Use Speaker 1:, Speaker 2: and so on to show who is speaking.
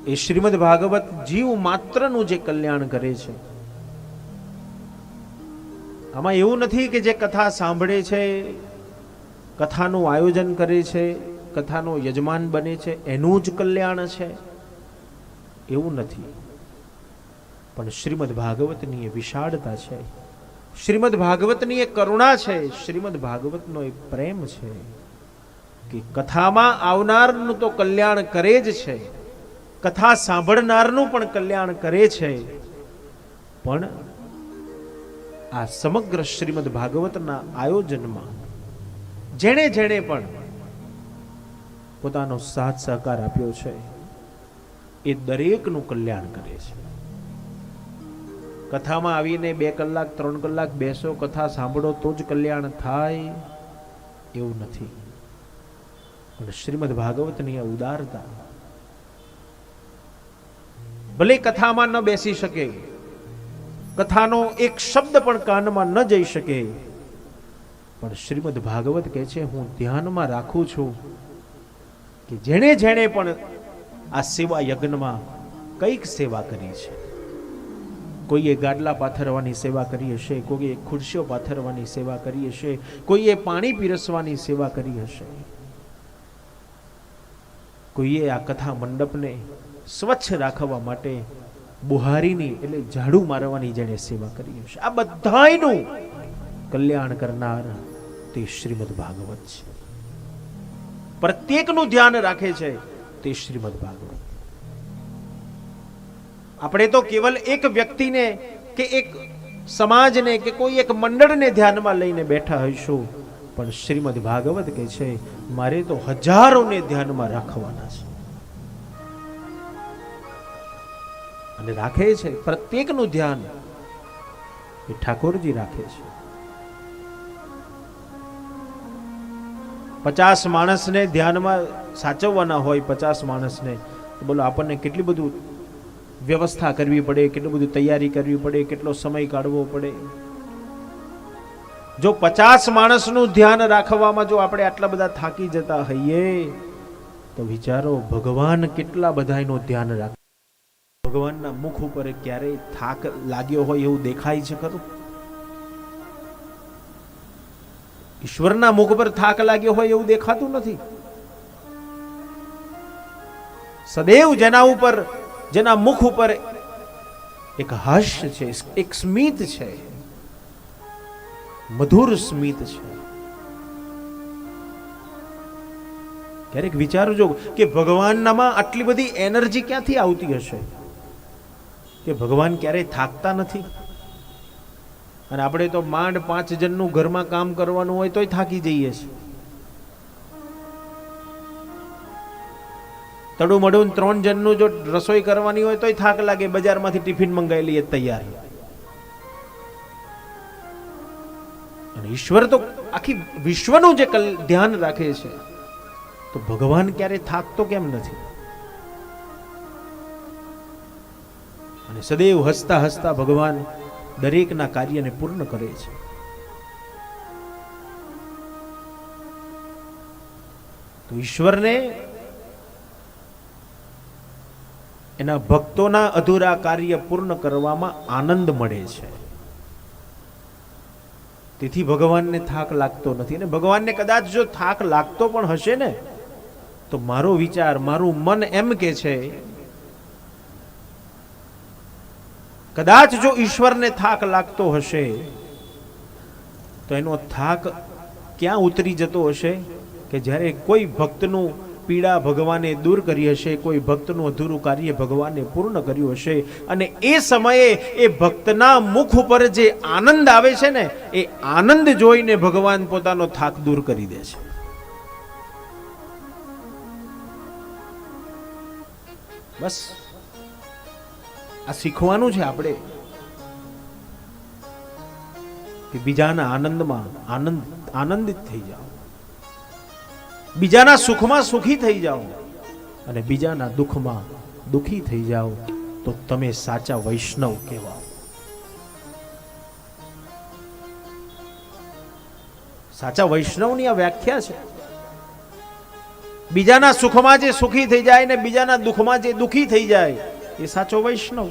Speaker 1: એ શ્રીમદ ભાગવત જીવ માત્રનું જે કલ્યાણ કરે છે. આમાં એવું નથી કે જે કથા સાંભળે છે, કથાનું આયોજન કરે છે, કથાનો યજમાન બને છે એનું જ કલ્યાણ છે, એવું નથી. પણ શ્રીમદ ભાગવતની એ વિશાળતા છે, શ્રીમદ ભાગવતની એ કરુણા છે, શ્રીમદ ભાગવતનો એ પ્રેમ છે કે કથામાં આવનારનું તો કલ્યાણ કરે જ છે, કથા સાંભળનારનું પણ કલ્યાણ કરે છે. પણ આ સમગ્ર શ્રીમદ ભાગવતના આયોજનમાં જેણે જેણે પણ પોતાનો સાથ સહકાર આપ્યો છે એ દરેકનું કલ્યાણ કરે છે. કથામાં આવીને 2 કલાક 3 કલાક બેસો, કથા સાંભળો તો જ કલ્યાણ થાય એવું નથી. પણ શ્રીમદ ભાગવતની આ ઉદારતા, ભલે કથામાં ન બેસી શકે, કથાનો એક શબ્દ પણ કાનમાં ન જઈ શકે, પણ શ્રીમદ ભાગવત કહે છે હું ધ્યાનમાં રાખું છું કે જેણે જેણે પણ આ સેવા યજ્ઞમાં કઈક સેવા કરી છે. કોઈએ ગાડલા પાથરવાની સેવા કરી હશે, કોઈએ ખુરશીઓ પાથરવાની સેવા કરી હશે, કોઈએ પાણી પીરસવાની સેવા કરી હશે, કોઈએ આ કથા મંડપને સ્વચ્છ રાખવા માટે બુહારીની એટલે ઝાડુ મારવાની જેણે સેવા કરી હશે. આ બધાયનું કલ્યાણ કરનાર તે શ્રીમદ ભાગવત છે. પ્રત્યેકનું ધ્યાન રાખે છે તે શ્રીમદ ભાગવત. આપણે તો કેવલ એક વ્યક્તિને કે એક સમાજને કે કોઈ એક મંડળને ધ્યાનમાં લઈને બેઠા હઈશું, પણ શ્રીમદ ભાગવત કહે છે મારે તો હજારોને ધ્યાનમાં રાખવાના છે. અને રાખે છે, પ્રત્યેકનું ધ્યાન એ ઠાકોરજી રાખે છે. 50 માણસને ધ્યાનમાં સાચવવાના હોય, 50 માણસને, બોલો આપણને કેટલી બધું વ્યવસ્થા કરવી પડે, કેટલી બધી તૈયારી કરવી પડે, કેટલો સમય કાઢવો પડે. જો 50 માણસનું ધ્યાન રાખવામાં જો આપણે આટલા બધા થાકી જતા હઈએ તો વિચારો ભગવાન કેટલા બધાનું ધ્યાન રાખે. ભગવાનના મુખ ઉપર ક્યારેય થાક લાગ્યો હોય એવું દેખાય છે ખરું? ઈશ્વરના મુખ પર થાક લાગ્યો હોય એવું દેખાતું નથી. સદૈવ જેના મુખ ઉપર એક હાસ્ય છે, એક સ્મિત છે, મધુર સ્મિત છે. ક્યારેક વિચારજો કે ભગવાનનામાં આટલી બધી એનર્જી ક્યાંથી આવતી હશે કે ભગવાન ક્યારેય થાકતા નથી. અને આપણે તો માંડ 5 જણનું ઘરમાં કામ કરવાનું હોય તોય થાકી જઈએ છીએ. તડું મડું 3 જણનું જો રસોઈ કરવાની હોય તોય થાક લાગે, બજારમાંથી ટિફિન મંગાવી લઈએ તૈયાર. અને ઈશ્વર તો આખી વિશ્વનું જે ધ્યાન રાખે છે, તો ભગવાન ક્યારે થાકતો કેમ નથી? અને સદૈવ હસતા હસતા ભગવાન દરેકના કાર્યને પૂર્ણ કરે છે. તો ઈશ્વરને એના ભક્તોના અધૂરા કાર્ય પૂર્ણ કરવામાં આનંદ મળે છે. તેથી ભગવાનને થાક લાગતો નથી. અને ભગવાનને કદાચ જો થાક લાગતો પણ હશે ને, તો મારો વિચાર, મારું મન એમ કે છે કદાચ જો ઈશ્વરને થાક લાગતો હશે તો એનો થાક ક્યાં ઉતરી જતો હશે કે જ્યારે કોઈ ભક્તનું પીડા ભગવાને દૂર કરી હશે, કોઈ ભક્તનું અધૂરું કાર્ય ભગવાને પૂર્ણ કર્યું હશે, અને એ સમયે એ ભક્તના મુખ ઉપર જે આનંદ આવે છે ને, એ આનંદ જોઈને ભગવાન પોતાનો થાક દૂર કરી દે છે. બસ આ શીખવાનું છે આપણે કે બીજાના આનંદમાં આનંદિત થઈ જાઓ, બીજાના સુખમાં સુખી થઈ જાઓ, અને બીજાના દુઃખમાં દુઃખી થઈ જાઓ, તો તમે સાચા વૈષ્ણવ કહેવાઓ. સાચા વૈષ્ણવની આ વ્યાખ્યા છે. બીજાના સુખમાં જે સુખી થઈ જાય ને બીજાના દુઃખમાં જે દુઃખી થઈ જાય એ સાચો વૈષ્ણવ.